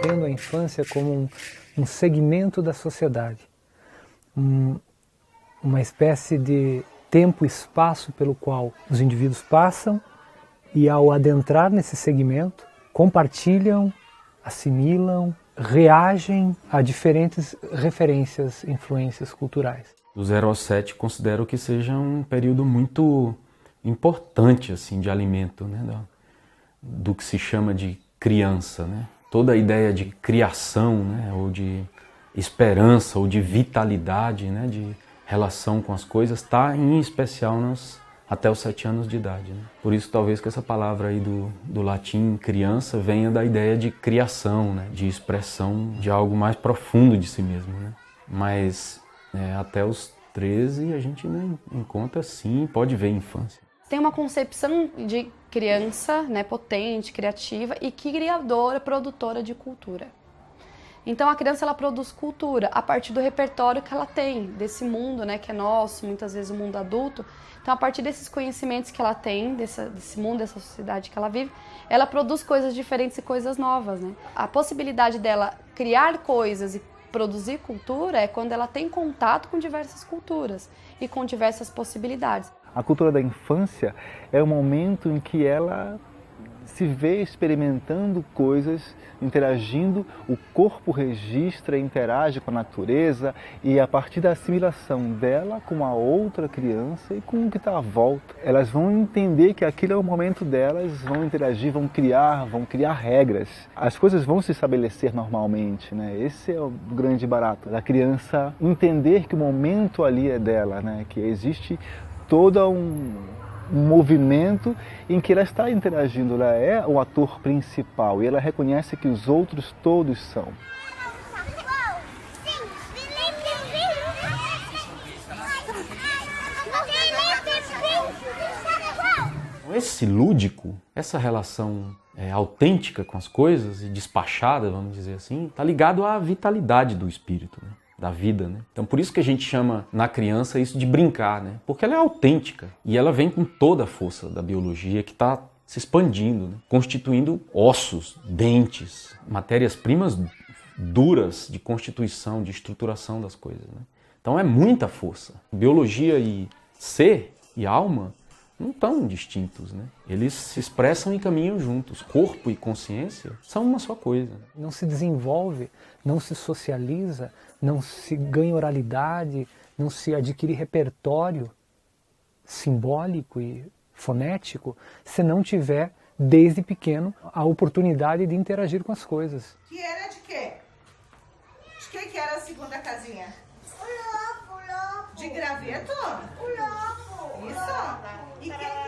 entendo a infância como um segmento da sociedade, uma espécie de tempo e espaço pelo qual os indivíduos passam e, ao adentrar nesse segmento, compartilham, assimilam, reagem a diferentes referências, influências culturais. Do 0 aos 7 considero que seja um período muito importante assim, de alimento, né, do que se chama de criança, né? Toda a ideia de criação, né, ou de esperança, ou de vitalidade, né, de relação com as coisas, está em especial até os 7 anos de idade. Né? Por isso talvez que essa palavra aí do latim criança venha da ideia de criação, né, de expressão de algo mais profundo de si mesmo. Né? Mas até os 13 a gente encontra sim, pode ver infância. Tem uma concepção de criança, né, potente, criativa e criadora, produtora de cultura. Então a criança ela produz cultura a partir do repertório que ela tem, desse mundo, né, que é nosso, muitas vezes o mundo adulto. Então a partir desses conhecimentos que ela tem, desse mundo, dessa sociedade que ela vive, ela produz coisas diferentes e coisas novas. Né? A possibilidade dela criar coisas e produzir cultura é quando ela tem contato com diversas culturas e com diversas possibilidades. A cultura da infância é o momento em que ela se vê experimentando coisas, interagindo, o corpo registra e interage com a natureza e a partir da assimilação dela com a outra criança e com o que está à volta. Elas vão entender que aquilo é o momento delas, vão interagir, vão criar regras. As coisas vão se estabelecer normalmente, né? Esse é o grande barato da criança entender que o momento ali é dela, né? Que existe todo um movimento em que ela está interagindo, ela é o ator principal e ela reconhece que os outros todos são. Esse lúdico, essa relação autêntica com as coisas e despachada, vamos dizer assim, está ligado à vitalidade do espírito, né? Da vida, né? Então por isso que a gente chama na criança isso de brincar, né? Porque ela é autêntica e ela vem com toda a força da biologia que está se expandindo, né? Constituindo ossos, dentes, matérias-primas duras de constituição, de estruturação das coisas, né? Então é muita força. Biologia e ser e alma não estão distintos, né? Eles se expressam e caminham juntos. Corpo e consciência são uma só coisa. Não se desenvolve, não se socializa, não se ganha oralidade, não se adquire repertório simbólico e fonético se não tiver, desde pequeno, a oportunidade de interagir com as coisas. Que era de quê? De que era a segunda casinha? O lobo. De graveto? O lobo. Isso? E quem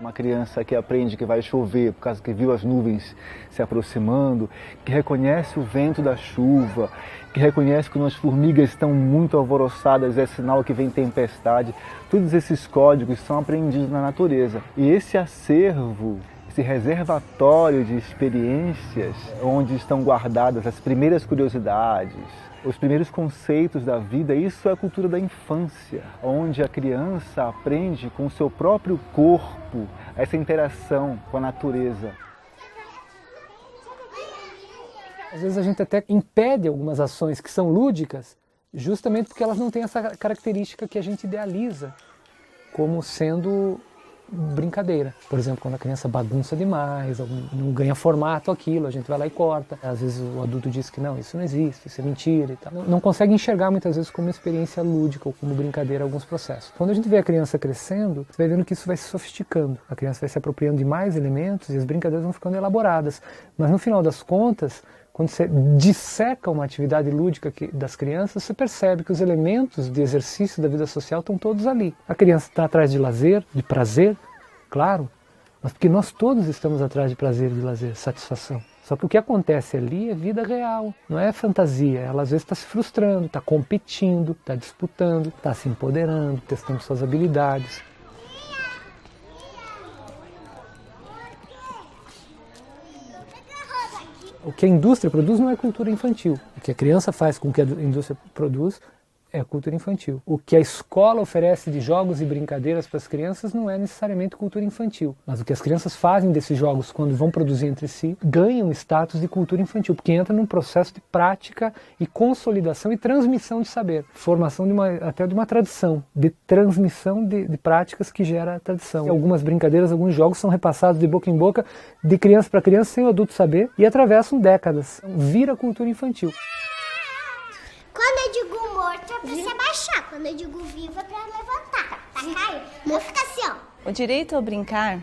Uma criança que aprende que vai chover por causa que viu as nuvens se aproximando, que reconhece o vento da chuva, que reconhece que quando as formigas estão muito alvoroçadas é sinal que vem tempestade. Todos esses códigos são aprendidos na natureza. E esse acervo, esse reservatório de experiências onde estão guardadas as primeiras curiosidades, os primeiros conceitos da vida, isso é a cultura da infância, onde a criança aprende com o seu próprio corpo essa interação com a natureza. Às vezes a gente até impede algumas ações que são lúdicas, justamente porque elas não têm essa característica que a gente idealiza como sendo brincadeira. Por exemplo, quando a criança bagunça demais, não ganha formato aquilo, a gente vai lá e corta. Às vezes o adulto diz que não, isso não existe, isso é mentira e tal. Não consegue enxergar muitas vezes como uma experiência lúdica ou como brincadeira alguns processos. Quando a gente vê a criança crescendo, você vai vendo que isso vai se sofisticando. A criança vai se apropriando de mais elementos e as brincadeiras vão ficando elaboradas. Mas no final das contas, quando você disseca uma atividade lúdica das crianças, você percebe que os elementos de exercício da vida social estão todos ali. A criança está atrás de lazer, de prazer, claro, mas porque nós todos estamos atrás de prazer, de lazer, satisfação. Só que o que acontece ali é vida real, não é fantasia. Ela às vezes está se frustrando, está competindo, está disputando, está se empoderando, testando suas habilidades. O que a indústria produz não é cultura infantil. O que a criança faz com o que a indústria produz é cultura infantil. O que a escola oferece de jogos e brincadeiras para as crianças não é necessariamente cultura infantil. Mas o que as crianças fazem desses jogos quando vão produzir entre si, ganham status de cultura infantil, porque entra num processo de prática e consolidação e transmissão de saber. Formação até de uma tradição, de transmissão de práticas que gera a tradição. Algumas brincadeiras, alguns jogos são repassados de boca em boca, de criança para criança, sem o adulto saber, e atravessam décadas. Vira cultura infantil. Quando eu digo morto é pra se abaixar. Quando eu digo vivo é pra levantar. Tá caído? Não fica assim, ó. O direito ao brincar,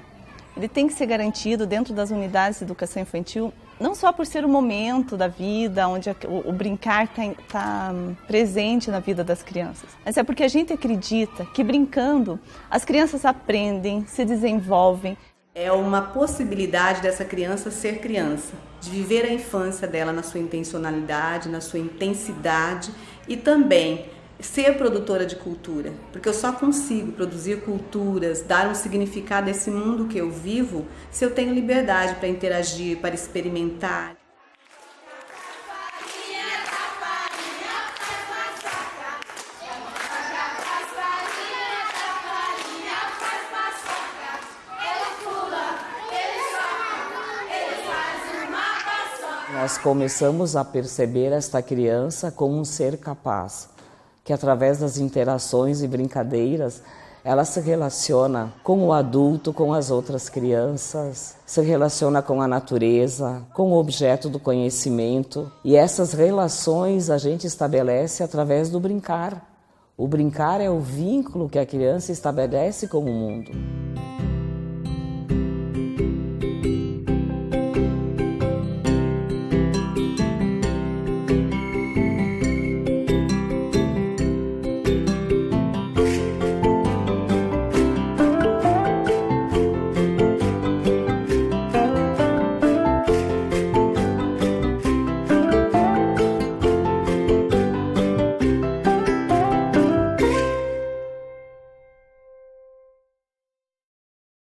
ele tem que ser garantido dentro das unidades de educação infantil, não só por ser o momento da vida, onde o brincar está presente na vida das crianças, mas é porque a gente acredita que brincando as crianças aprendem, se desenvolvem. É uma possibilidade dessa criança ser criança, de viver a infância dela na sua intencionalidade, na sua intensidade e também ser produtora de cultura, porque eu só consigo produzir culturas, dar um significado a esse mundo que eu vivo, se eu tenho liberdade para interagir, para experimentar. Nós começamos a perceber esta criança como um ser capaz, que através das interações e brincadeiras, ela se relaciona com o adulto, com as outras crianças, se relaciona com a natureza, com o objeto do conhecimento. E essas relações a gente estabelece através do brincar. O brincar é o vínculo que a criança estabelece com o mundo.